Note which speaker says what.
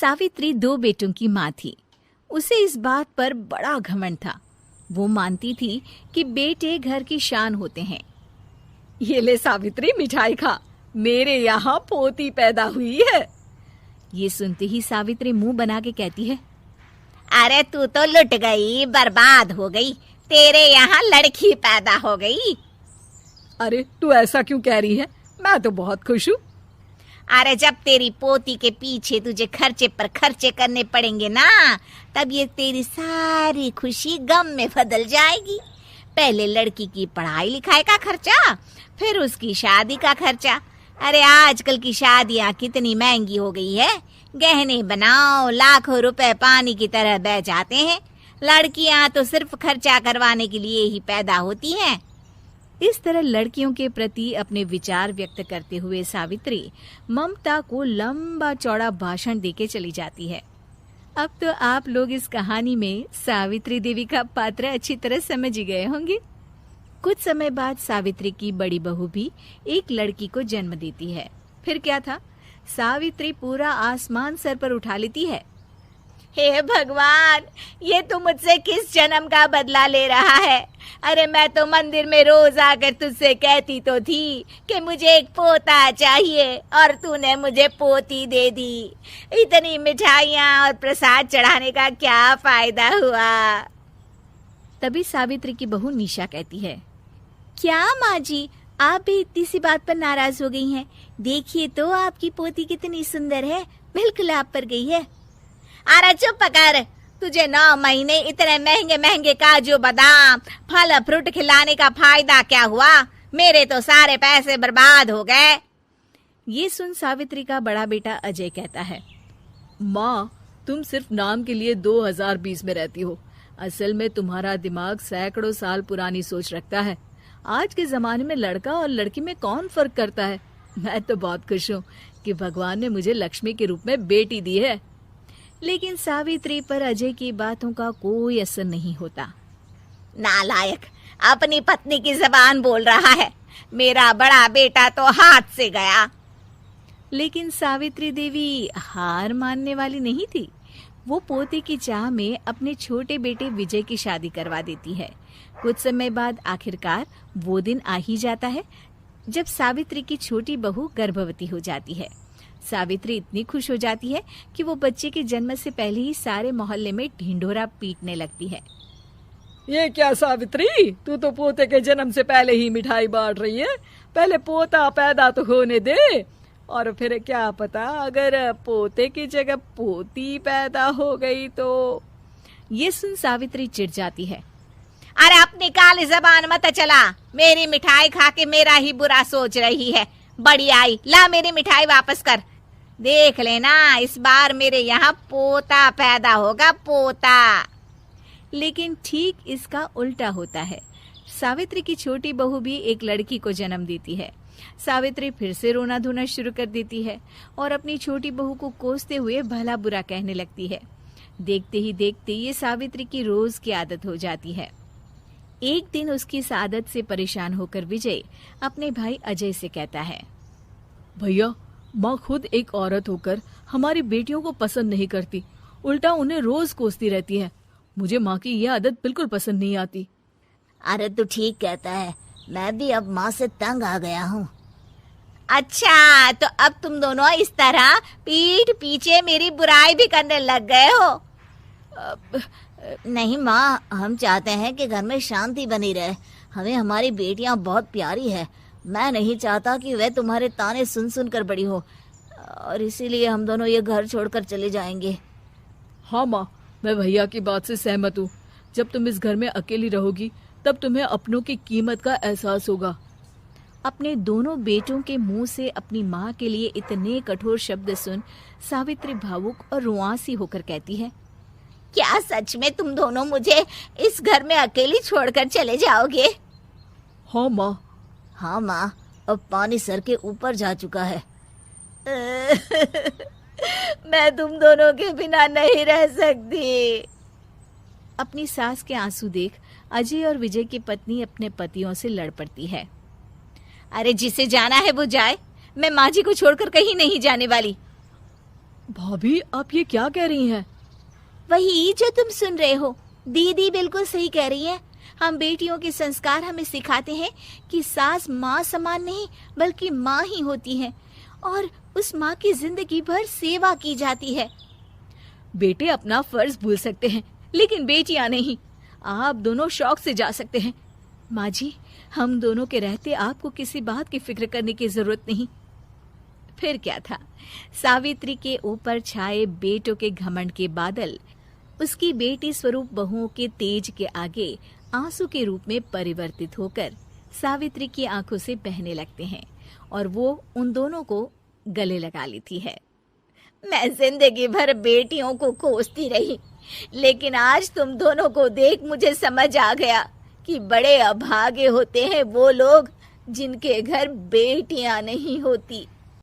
Speaker 1: सावित्री 2 बेटों की माँ थी। उसे इस बात पर बड़ा घमंड था। वो मानती थी कि बेटे घर की शान होते हैं।
Speaker 2: ये ले सावित्री, मिठाई खा, मेरे यहाँ पोती पैदा हुई है।
Speaker 1: ये सुनते ही सावित्री मुंह बना के कहती है,
Speaker 3: अरे तू तो लुट गई, बर्बाद हो गई, तेरे यहाँ लड़की पैदा हो गई।
Speaker 2: अरे तू ऐसा क्यों कह रही है? मैं तो बहुत खुश हूँ।
Speaker 3: अरे जब तेरी पोती के पीछे तुझे खर्चे पर खर्चे करने पड़ेंगे ना, तब ये तेरी सारी खुशी गम में बदल जाएगी। पहले लड़की की पढ़ाई लिखाई का खर्चा, फिर उसकी शादी का खर्चा। अरे आजकल की शादियाँ कितनी महंगी हो गई है। गहने बनाओ, लाखों रुपए पानी की तरह बह जाते हैं। लड़कियाँ तो सिर्फ खर्चा करवाने के लिए ही पैदा होती हैं।
Speaker 1: इस तरह लड़कियों के प्रति अपने विचार व्यक्त करते हुए सावित्री ममता को लंबा चौड़ा भाषण देके चली जाती है। अब तो आप लोग इस कहानी में सावित्री देवी का पात्र अच्छी तरह समझ ही गए होंगे। कुछ समय बाद सावित्री की बड़ी बहू भी एक लड़की को जन्म देती है। फिर क्या था, सावित्री पूरा आसमान सर पर उठा लेती है।
Speaker 3: हे भगवान, ये तू मुझसे किस जन्म का बदला ले रहा है? अरे मैं तो मंदिर में रोज आकर तुझसे कहती तो थी कि मुझे एक पोता चाहिए, और तूने मुझे पोती दे दी। इतनी मिठाइयाँ और प्रसाद चढ़ाने का क्या फायदा हुआ?
Speaker 1: तभी सावित्री की बहू निशा कहती है, क्या माँ जी, आप भी इतनी सी बात पर नाराज हो गई हैं? देखिए तो आपकी पोती कितनी सुंदर है, बिल्कुल आप पर गई है।
Speaker 3: अरे चुप कर, तुझे 9 महीने इतने महंगे महंगे काजू बादाम फल फ्रूट खिलाने का फायदा क्या हुआ? मेरे तो सारे पैसे बर्बाद हो गए।
Speaker 1: ये सुन सावित्री का बड़ा बेटा अजय कहता है,
Speaker 2: माँ, तुम सिर्फ नाम के लिए 2020 में रहती हो। असल में तुम्हारा दिमाग सैकड़ों साल पुरानी सोच रखता है। आज के जमाने में लड़का और लड़की में कौन फर्क करता है? मैं तो बहुत खुश हूँ कि भगवान ने मुझे लक्ष्मी के रूप में बेटी दी है।
Speaker 1: लेकिन सावित्री पर अजय की बातों का कोई असर नहीं होता।
Speaker 3: नालायक, अपनी पत्नी की जबान बोल रहा है। मेरा बड़ा बेटा तो हाथ से गया।
Speaker 1: लेकिन सावित्री देवी हार मानने वाली नहीं थी। वो पोते की चाह में अपने छोटे बेटे विजय की शादी करवा देती है। कुछ समय बाद आखिरकार वो दिन आ ही जाता है जब सावित्री की छोटी बहू गर्भवती हो जाती है। सावित्री इतनी खुश हो जाती है कि वो बच्चे के जन्म से पहले ही सारे मोहल्ले में ढिंढोरा पीटने लगती है।
Speaker 2: ये क्या सावित्री, तू तो पोते के जन्म से पहले ही मिठाई बांट रही है। पहले पोता पैदा तो होने दे, और फिर क्या पता अगर पोते की जगह पोती पैदा हो गई तो।
Speaker 1: ये सुन सावित्री चिढ़ जाती है।
Speaker 3: अरे अपनी काली जबान मत चला, मेरी मिठाई खा के मेरा ही बुरा सोच रही है। बड़ी आई, ला मेरी मिठाई वापस कर। देख लेना, इस बार मेरे यहाँ पोता पैदा होगा, पोता।
Speaker 1: लेकिन ठीक इसका उल्टा होता है। सावित्री की छोटी बहू भी एक लड़की को जन्म देती है। सावित्री फिर से रोना धोना शुरू कर देती है और अपनी छोटी बहू को कोसते हुए भला बुरा कहने लगती है। देखते ही देखते ये सावित्री की रोज की आदत हो जाती है। एक दिन उसकी इस आदत से परेशान होकर विजय अपने भाई अजय से कहता है,
Speaker 2: भैया, माँ खुद एक औरत होकर हमारी बेटियों को पसंद नहीं करती, उल्टा उन्हें रोज कोसती रहती है। मुझे माँ की यह आदत बिल्कुल पसंद नहीं आती।
Speaker 3: अरे तू ठीक कहता है, मैं भी अब माँ से तंग आ गया हूँ। अच्छा, तो अब तुम दोनों इस तरह पीठ पीछे मेरी बुराई भी करने लग गए हो? नहीं माँ, हम चाहते हैं कि घर में शांति बनी रहे। हमें हमारी बेटियाँ बहुत प्यारी है। मैं नहीं चाहता कि वह तुम्हारे ताने सुन सुन कर बड़ी हो, और इसीलिए हम दोनों ये घर छोड़कर चले जाएंगे।
Speaker 2: हाँ माँ, मैं भैया की बात से सहमत हूँ। जब तुम इस घर में अकेली रहोगी तब तुम्हें अपनों की कीमत का एहसास होगा।
Speaker 1: अपने दोनों बेटों के मुंह से अपनी माँ के लिए इतने कठोर शब्द सुन सावित्री भावुक और रुआंसी होकर कहती है,
Speaker 3: क्या सच में तुम दोनों मुझे इस घर में अकेली छोड़कर चले जाओगे?
Speaker 2: हाँ माँ।
Speaker 3: हाँ माँ, अब पानी सर के ऊपर जा चुका है। मैं तुम दोनों के बिना नहीं रह सकती।
Speaker 1: अपनी सास के आंसू देख अजय और विजय की पत्नी अपने पतियों से लड़ पड़ती है।
Speaker 3: अरे जिसे जाना है वो जाए, मैं माँ जी को छोड़कर कहीं नहीं जाने वाली।
Speaker 2: भाभी, आप ये क्या कह रही हैं?
Speaker 3: वही जो तुम सुन रहे हो, दीदी बिल्कुल सही कह रही है। हम बेटियों के संस्कार हमें सिखाते हैं कि सास माँ समान नहीं बल्कि माँ ही होती है और उस माँ की जिंदगी भर सेवा की जाती है।
Speaker 2: बेटे अपना फर्ज भूल सकते हैं, लेकिन बेटियां नहीं। आप दोनों शौक से जा सकते हैं।
Speaker 1: माँ जी, हम दोनों के रहते आपको किसी बात की फिक्र करने की जरूरत नहीं। फिर क्या था, सावित्री के ऊपर छाए बेटों के घमंड के बादल उसकी बेटी स्वरूप बहुओं के तेज के आगे आंसू के रूप में परिवर्तित होकर सावित्री की आंखों से बहने लगते हैं और वो उन दोनों को गले लगा लेती है।
Speaker 3: मैं जिंदगी भर बेटियों को कोसती रही, लेकिन आज तुम दोनों को देख मुझे समझ आ गया कि बड़े अभागे होते हैं वो लोग जिनके घर बेटियां नहीं होती।